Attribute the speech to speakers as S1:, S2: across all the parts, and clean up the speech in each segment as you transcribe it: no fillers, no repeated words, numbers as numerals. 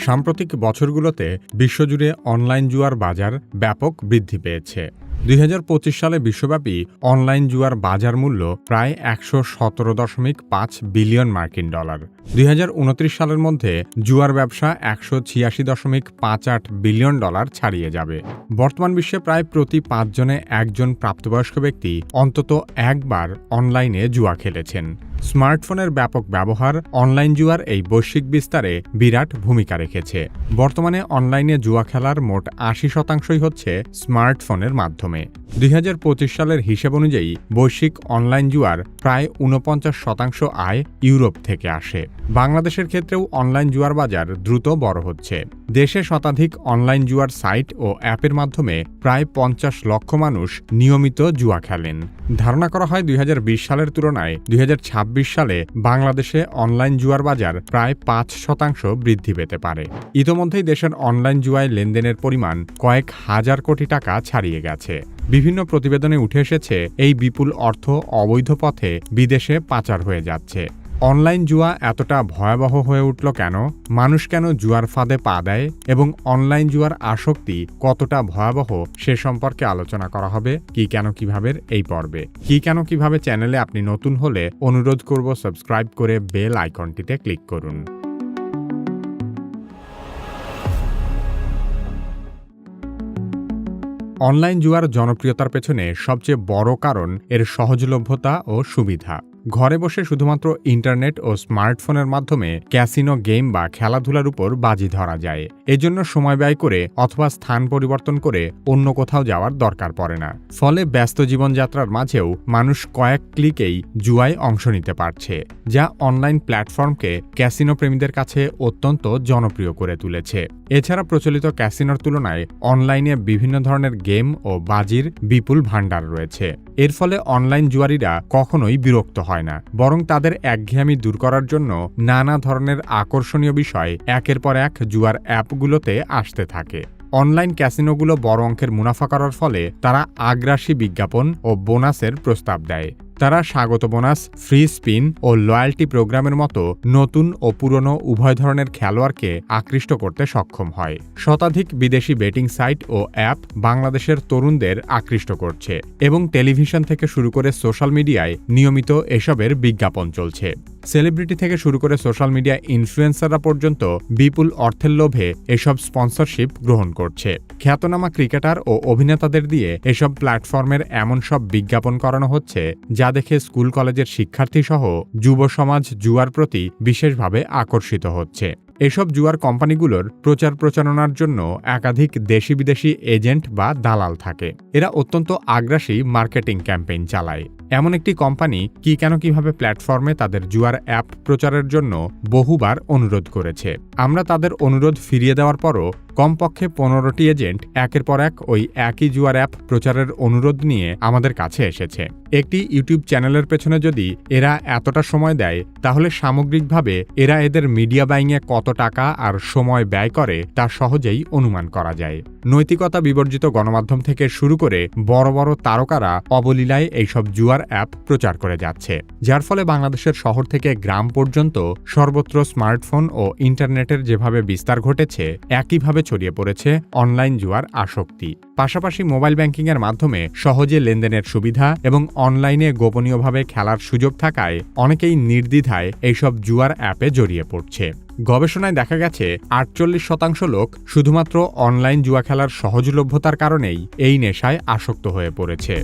S1: সাম্প্রতিক বছরগুলোতে বিশ্বজুড়ে অনলাইন জুয়ার বাজার ব্যাপক বৃদ্ধি পেয়েছে। ২০২৫ সালে বিশ্বব্যাপী অনলাইন জুয়ার বাজার মূল্য প্রায় ১১৭.৫ বিলিয়ন মার্কিন ডলার। ২০২৯ সালের মধ্যে জুয়ার ব্যবসা ১৮৬.৫৮ বিলিয়ন ডলার ছাড়িয়ে যাবে। বর্তমান বিশ্বে প্রায় প্রতি ৫ জনে একজন প্রাপ্তবয়স্ক ব্যক্তি অন্তত একবার অনলাইনে জুয়া খেলেছেন। স্মার্টফোনের ব্যাপক ব্যবহার অনলাইন জুয়ার এই বৈশ্বিক বিস্তারে বিরাট ভূমিকা রেখেছে। বর্তমানে অনলাইনে জুয়া খেলার মোট ৮০% হচ্ছে স্মার্টফোনের মাধ্যমে। ২০২৫ সালের হিসেব অনুযায়ী বৈশ্বিক অনলাইন জুয়ার প্রায় ৪৯% আয় ইউরোপ থেকে আসে। বাংলাদেশের ক্ষেত্রেও অনলাইন জুয়ার বাজার দ্রুত বড় হচ্ছে। দেশে শতাধিক অনলাইন জুয়ার সাইট ও অ্যাপের মাধ্যমে প্রায় ৫০ লক্ষ মানুষ নিয়মিত জুয়া খেলেন। ধারণা করা হয় ২০২০ সালের তুলনায় ২০২৬ সালে বাংলাদেশে অনলাইন জুয়ার বাজার প্রায় ৫% বৃদ্ধি পেতে পারে। ইতোমধ্যেই দেশের অনলাইন জুয়ায় লেনদেনের পরিমাণ কয়েক হাজার কোটি টাকা ছাড়িয়ে গেছে। বিভিন্ন প্রতিবেদনে উঠে এসেছে এই বিপুল অর্থ অবৈধ পথে বিদেশে পাচার হয়ে যাচ্ছে। অনলাইন জুয়া এতটা ভয়াবহ হয়ে উঠল কেন? মানুষ কেন জুয়ার ফাঁদে পা দেয় এবং অনলাইন জুয়ার আসক্তি কতটা ভয়াবহ সে সম্পর্কে আলোচনা করা হবে কি কেন কিভাবে এই পর্বে। কি কেন কিভাবে চ্যানেলে আপনি নতুন হলে অনুরোধ করব সাবস্ক্রাইব করে বেল আইকনটিতে ক্লিক করুন। অনলাইন জুয়ার জনপ্রিয়তার পেছনে সবচেয়ে বড় কারণ এর সহজলভ্যতা ও সুবিধা। ঘরে বসে শুধুমাত্র ইন্টারনেট ও স্মার্টফোনের মাধ্যমে ক্যাসিনো গেম বা খেলাধুলার উপর বাজি ধরা যায়। এজন্য সময় ব্যয় করে অথবা স্থান পরিবর্তন করে অন্য কোথাও যাওয়ার দরকার পড়ে না। ফলে ব্যস্ত জীবনযাত্রার মাঝেও মানুষ কয়েক ক্লিকেই জুয়ায় অংশ নিতে পারছে, যা অনলাইন প্ল্যাটফর্মকে ক্যাসিনো প্রেমীদের কাছে অত্যন্ত জনপ্রিয় করে তুলেছে। এছাড়া প্রচলিত ক্যাসিনোর তুলনায় অনলাইনে বিভিন্ন ধরনের গেম ও বাজির বিপুল ভাণ্ডার রয়েছে। এর ফলে অনলাইন জুয়ারিরা কখনোই বিরক্ত হয় না, বরং তাদের একঘেয়েমি দূর করার জন্য নানা ধরনের আকর্ষণীয় বিষয় একের পর এক জুয়ার অ্যাপগুলোতে আসতে থাকে। অনলাইন ক্যাসিনোগুলো বড় অঙ্কের মুনাফা করার ফলে তারা আগ্রাসী বিজ্ঞাপন ও বোনাসের প্রস্তাব দেয়। তারা স্বাগত বোনাস, ফ্রি স্পিন ও লয়্যাল্টি প্রোগ্রামের মতো নতুন ও পুরনো উভয় ধরনের খেলোয়াড়কে আকৃষ্ট করতে সক্ষম হয়। শতাধিক বিদেশি বেটিং সাইট ও অ্যাপ বাংলাদেশের তরুণদের আকৃষ্ট করছে এবং টেলিভিশন থেকে শুরু করে সোশ্যাল মিডিয়ায় নিয়মিত এসবের বিজ্ঞাপন চলছে। সেলিব্রিটি থেকে শুরু করে সোশ্যাল মিডিয়া ইনফ্লুয়েন্সাররা পর্যন্ত বিপুল অর্থের লোভে এসব স্পন্সরশিপ গ্রহণ করছে। খ্যাতনামা ক্রিকেটার ও অভিনেতাদের দিয়ে এসব প্ল্যাটফর্মের এমন সব বিজ্ঞাপন করানো হচ্ছে যা দেখে স্কুল কলেজের শিক্ষার্থী সহ যুব সমাজ জুয়ার প্রতি বিশেষভাবে আকর্ষিত হচ্ছে। এসব জুয়ার কোম্পানিগুলোর প্রচারণার জন্য একাধিক দেশি বিদেশি এজেন্ট বা দালাল থাকে। এরা অত্যন্ত আগ্রাসী মার্কেটিং ক্যাম্পেইন চালায়। এমন একটি কোম্পানি কি কেন কিভাবে প্ল্যাটফর্মে তাদের জুয়ার অ্যাপ প্রচারের জন্য বহুবার অনুরোধ করেছে। আমরা তাদের অনুরোধ ফিরিয়ে দেওয়ার পরও কমপক্ষে ১৫টি এজেন্ট একের পর এক ওই একই জুয়ার অ্যাপ প্রচারের অনুরোধ নিয়ে আমাদের কাছে এসেছে। একটি ইউটিউব চ্যানেলের পেছনে যদি এরা এতটা সময় দেয়, তাহলে সামগ্রিকভাবে এরা এদের মিডিয়া বাইংয়ে কত টাকা আর সময় ব্যয় করে তা সহজেই অনুমান করা যায়। নৈতিকতা বিবর্জিত গণমাধ্যম থেকে শুরু করে বড় বড় তারকারা অবলীলায় এইসব জুয়ার অ্যাপ প্রচার করে যাচ্ছে, যার ফলে বাংলাদেশের শহর থেকে গ্রাম পর্যন্ত সর্বত্র স্মার্টফোন ও ইন্টারনেটের যেভাবে বিস্তার ঘটেছে, একইভাবে ছড়িয়ে পড়েছে অনলাইন জুয়ার আসক্তি। পাশাপাশি মোবাইল ব্যাংকিংয়ের মাধ্যমে সহজে লেনদেনের সুবিধা এবং অনলাইনে গোপনীয়ভাবে খেলার সুযোগ থাকায় অনেকেই নির্দ্বিধায় এইসব জুয়ার অ্যাপে জড়িয়ে পড়ছে। গবেষণায় দেখা গেছে ৪৮% লোক শুধুমাত্র অনলাইন জুয়া খেলার সহজলভ্যতার কারণেই এই নেশায় আসক্ত হয়ে পড়েছে।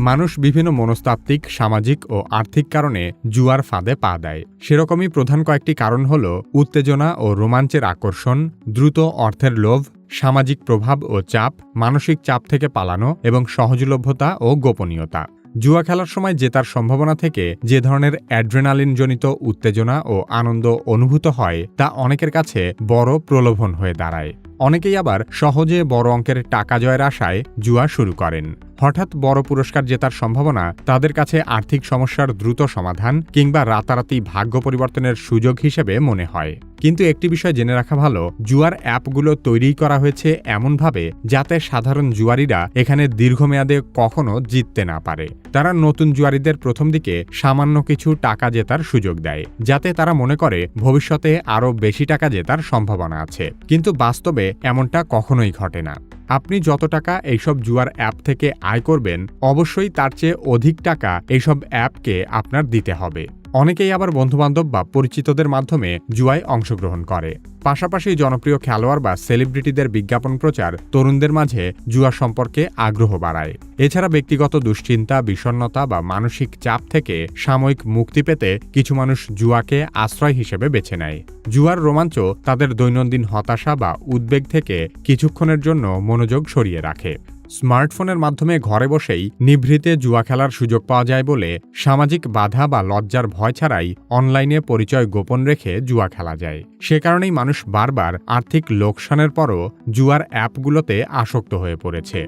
S1: মানুষ বিভিন্ন মনস্তাত্ত্বিক, সামাজিক ও আর্থিক কারণে জুয়ার ফাঁদে পা দেয়। সেরকমই প্রধান কয়েকটি কারণ হল উত্তেজনা ও রোমাঞ্চের আকর্ষণ, দ্রুত অর্থের লোভ, সামাজিক প্রভাব ও চাপ, মানসিক চাপ থেকে পালানো এবং সহজলভ্যতা ও গোপনীয়তা। জুয়া খেলার সময় জেতার সম্ভাবনা থেকে যে ধরনের অ্যাড্রেনালিনজনিত উত্তেজনা ও আনন্দ অনুভূত হয় তা অনেকের কাছে বড় প্রলোভন হয়ে দাঁড়ায়। অনেকেই আবার সহজে বড় অঙ্কের টাকা জয়ের আশায় জুয়া শুরু করেন। হঠাৎ বড় পুরস্কার জেতার সম্ভাবনা তাদের কাছে আর্থিক সমস্যার দ্রুত সমাধান কিংবা রাতারাতি ভাগ্য পরিবর্তনের সুযোগ হিসেবে মনে হয়। কিন্তু একটি বিষয় জেনে রাখা ভালো, জুয়ার অ্যাপগুলো তৈরি করা হয়েছে এমনভাবে যাতে সাধারণ জুয়ারিরা এখানে দীর্ঘমেয়াদে কখনো জিততে না পারে। তারা নতুন জুয়ারিদের প্রথম দিকে সামান্য কিছু টাকা জেতার সুযোগ দেয়, যাতে তারা মনে করে ভবিষ্যতে আরও বেশি টাকা জেতার সম্ভাবনা আছে। কিন্তু বাস্তবে এমনটা কখনোই ঘটে না। আপনি যত টাকা এইসব জুয়ার অ্যাপ থেকে আয় করবেন, অবশ্যই তার চেয়ে অধিক টাকা এইসব অ্যাপকে আপনার দিতে হবে। অনেকেই আবার বন্ধুবান্ধব বা পরিচিতদের মাধ্যমে জুয়ায় অংশগ্রহণ করে। পাশাপাশি জনপ্রিয় খেলোয়াড় বা সেলিব্রিটিদের বিজ্ঞাপন প্রচার তরুণদের মাঝে জুয়া সম্পর্কে আগ্রহ বাড়ায়। এছাড়া ব্যক্তিগত দুশ্চিন্তা, বিষণ্ণতা বা মানসিক চাপ থেকে সাময়িক মুক্তি পেতে কিছু মানুষ জুয়াকে আশ্রয় হিসেবে বেছে নেয়। জুয়ার রোমাঞ্চ তাদের দৈনন্দিন হতাশা বা উদ্বেগ থেকে কিছুক্ষণের জন্য মনোযোগ সরিয়ে রাখে। স্মার্টফোনের মাধ্যমে ঘরে বসেই নিভৃতে জুয়া খেলার সুযোগ পাওয়া যায় বলে সামাজিক বাধা বা লজ্জার ভয় ছাড়াই অনলাইনে পরিচয় গোপন রেখে জুয়া খেলা যায়। সে কারণেই মানুষ বারবার আর্থিক লোকসানের পরও জুয়ার অ্যাপগুলোতে আসক্ত হয়ে পড়েছে।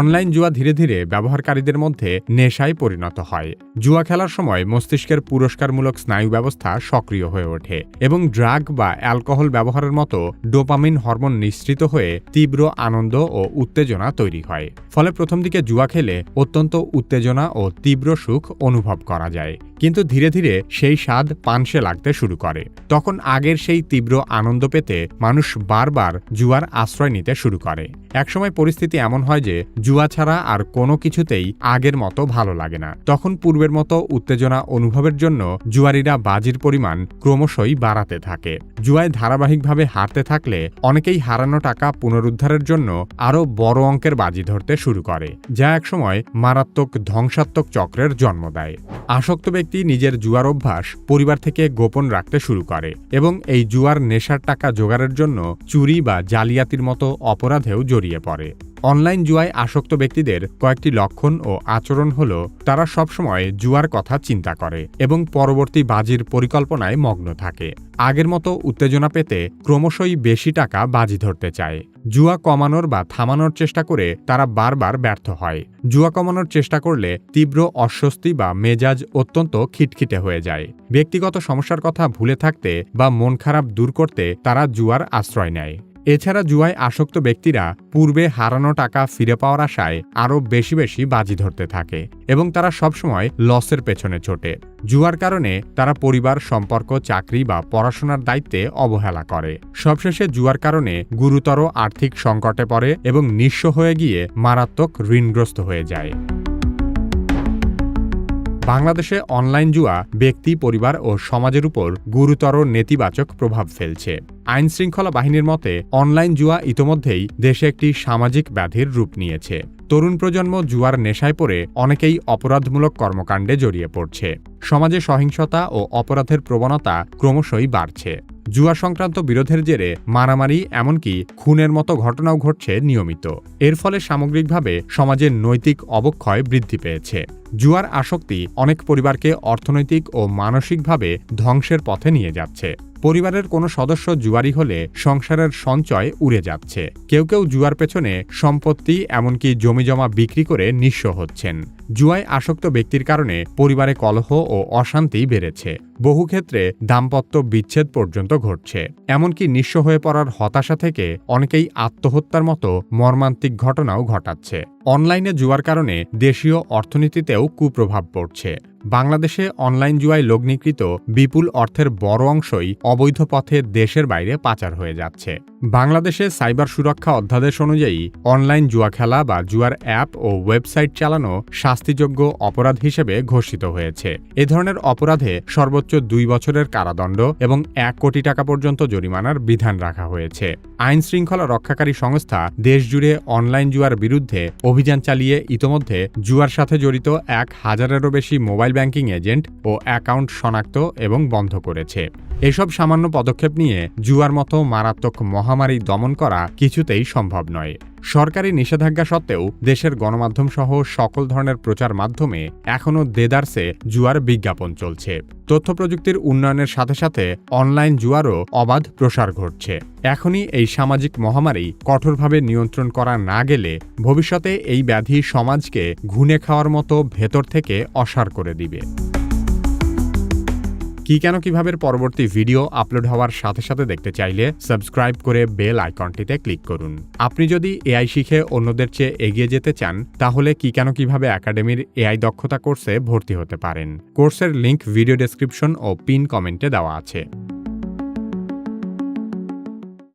S1: অনলাইন জুয়া ধীরে ধীরে ব্যবহারকারীদের মধ্যে নেশায় পরিণত হয়। জুয়া খেলার সময় মস্তিষ্কের পুরস্কারমূলক স্নায়ু ব্যবস্থা সক্রিয় হয়ে ওঠে এবং ড্রাগ বা অ্যালকোহল ব্যবহারের মতো ডোপামিন হরমোন নিঃসৃত হয়ে তীব্র আনন্দ ও উত্তেজনা তৈরি হয়। ফলে প্রথম দিকে জুয়া খেলে অত্যন্ত উত্তেজনা ও তীব্র সুখ অনুভব করা যায়। কিন্তু ধীরে ধীরে সেই স্বাদ পানসে লাগতে শুরু করে। তখন আগের সেই তীব্র আনন্দ পেতে মানুষ বারবার জুয়ার আশ্রয় নিতে শুরু করে। একসময় পরিস্থিতি এমন হয় যে জুয়া ছাড়া আর কোনো কিছুতেই আগের মতো ভালো লাগে না। তখন পূর্বের মতো উত্তেজনা অনুভবের জন্য জুয়ারিরা বাজির পরিমাণ ক্রমশই বাড়াতে থাকে। জুয়ায় ধারাবাহিকভাবে হারতে থাকলে অনেকেই হারানো টাকা পুনরুদ্ধারের জন্য আরও বড় অঙ্কের বাজি ধরতে শুরু করে, যা একসময় মারাত্মক ধ্বংসাত্মক চক্রের জন্ম দেয়। আসক্ত ব্যক্তি নিজের জুয়ার অভ্যাস পরিবার থেকে গোপন রাখতে শুরু করে এবং এই জুয়ার নেশার টাকা জোগাড়ের জন্য চুরি বা জালিয়াতির মতো অপরাধেও জড়িয়ে পড়ে। অনলাইন জুয়ায় আসক্ত ব্যক্তিদের কয়েকটি লক্ষণ ও আচরণ হল, তারা সবসময় জুয়ার কথা চিন্তা করে এবং পরবর্তী বাজির পরিকল্পনায় মগ্ন থাকে। আগের মতো উত্তেজনা পেতে ক্রমশই বেশি টাকা বাজি ধরতে চায়। জুয়া কমানোর বা থামানোর চেষ্টা করে তারা বারবার ব্যর্থ হয়। জুয়া কমানোর চেষ্টা করলে তীব্র অস্বস্তি বা মেজাজ অত্যন্ত খিটখিটে হয়ে যায়। ব্যক্তিগত সমস্যার কথা ভুলে থাকতে বা মন খারাপ দূর করতে তারা জুয়ার আশ্রয় নেয়। এছাড়া জুয়ায় আসক্ত ব্যক্তিরা পূর্বে হারানো টাকা ফিরে পাওয়ার আশায় আরও বেশি বেশি বাজি ধরতে থাকে এবং তারা সবসময় লসের পেছনে ছোটে। জুয়ার কারণে তারা পরিবার, সম্পর্ক, চাকরি বা পড়াশোনার দায়িত্বে অবহেলা করে। সবশেষে জুয়ার কারণে গুরুতর আর্থিক সংকটে পড়ে এবং নিঃস্ব হয়ে গিয়ে মারাত্মক ঋণগ্রস্ত হয়ে যায়। বাংলাদেশে অনলাইন জুয়া ব্যক্তি, পরিবার ও সমাজের উপর গুরুতর নেতিবাচক প্রভাব ফেলছে। আইন শৃঙ্খলা বাহিনীর মতে অনলাইন জুয়া ইতোমধ্যেই দেশে একটি সামাজিক ব্যাধির রূপ নিয়েছে। তরুণ প্রজন্ম জুয়ার নেশায় পড়ে অনেকেই অপরাধমূলক কর্মকাণ্ডে জড়িয়ে পড়ছে। সমাজে সহিংসতা ও অপরাধের প্রবণতা ক্রমশই বাড়ছে। জুয়া সংক্রান্ত বিরোধের জেরে মারামারি, এমনকি খুনের মতো ঘটনাও ঘটছে নিয়মিত। এর ফলে সামগ্রিকভাবে সমাজের নৈতিক অবক্ষয় বৃদ্ধি পেয়েছে। জুয়ার আসক্তি অনেক পরিবারকে অর্থনৈতিক ও মানসিকভাবে ধ্বংসের পথে নিয়ে যাচ্ছে। পরিবারের কোনো সদস্য জুয়ারি হলে সংসারের সঞ্চয় উড়ে যাচ্ছে। কেউ কেউ জুয়ার পেছনে সম্পত্তি, এমনকি জমিজমা বিক্রি করে নিঃস্ব হচ্ছেন। জুয়ায় আসক্ত ব্যক্তির কারণে পরিবারে কলহ ও অশান্তি বেড়েছে। বহু ক্ষেত্রে দাম্পত্য বিচ্ছেদ পর্যন্ত ঘটছে। এমনকি নিঃস্ব হয়ে পড়ার হতাশা থেকে অনেকেই আত্মহত্যার মতো মর্মান্তিক ঘটনাও ঘটাচ্ছে। অনলাইনে জুয়ার কারণে দেশীয় অর্থনীতিতেও কুপ্রভাব পড়ছে। বাংলাদেশে অনলাইন জুয়ায় লগ্নিকৃত বিপুল অর্থের বড় অংশই অবৈধ পথে দেশের বাইরে পাচার হয়ে যাচ্ছে। বাংলাদেশে সাইবার সুরক্ষা অধ্যাদেশ অনুযায়ী অনলাইন জুয়া খেলা বা জুয়ার অ্যাপ ও ওয়েবসাইট চালানো শাস্তিযোগ্য অপরাধ হিসেবে ঘোষিত হয়েছে। এ ধরনের অপরাধে সর্বোচ্চ 2 বছরের কারাদণ্ড এবং 1 কোটি টাকা পর্যন্ত জরিমানার বিধান রাখা হয়েছে। আইন শৃঙ্খলা রক্ষাকারী সংস্থা দেশজুড়ে অনলাইন জুয়ার বিরুদ্ধে অভিযান চালিয়ে ইতোমধ্যে জুয়ার সাথে জড়িত 1000-এরও বেশি mobile banking agent O account শনাক্ত এবং বন্ধ করেছে। এসব সামান্য পদক্ষেপ নিয়ে জুয়ার মতো মারাত্মক মহামারী দমন করা কিছুতেই সম্ভব নয়। সরকারি নিষেধাজ্ঞা সত্ত্বেও দেশের গণমাধ্যম সহ সকল ধরনের প্রচার মাধ্যমে এখনও দেদারসে জুয়ার বিজ্ঞাপন চলছে। তথ্য প্রযুক্তির উন্নয়নের সাথে সাথে অনলাইন জুয়ারও অবাধ প্রসার ঘটছে। এখনই এই সামাজিক মহামারী কঠোরভাবে নিয়ন্ত্রণ করা না গেলে ভবিষ্যতে এই ব্যাধি সমাজকে ঘুণে খাওয়ার মতো ভেতর থেকে অসাড় করে দিবে। কি কেন কিভাবে পরবর্তী ভিডিও আপলোড হওয়ার সাথে সাথে দেখতে চাইলে সাবস্ক্রাইব করে বেল আইকনটিতে ক্লিক করুন। আপনি যদি এআই শিখে অন্যদের চেয়ে এগিয়ে যেতে চান তাহলে কি কেন কিভাবে একাডেমির এআই দক্ষতা কোর্সে ভর্তি হতে পারেন। কোর্সের লিংক ভিডিও ডেসক্রিপশন ও পিন কমেন্টে দেওয়া আছে।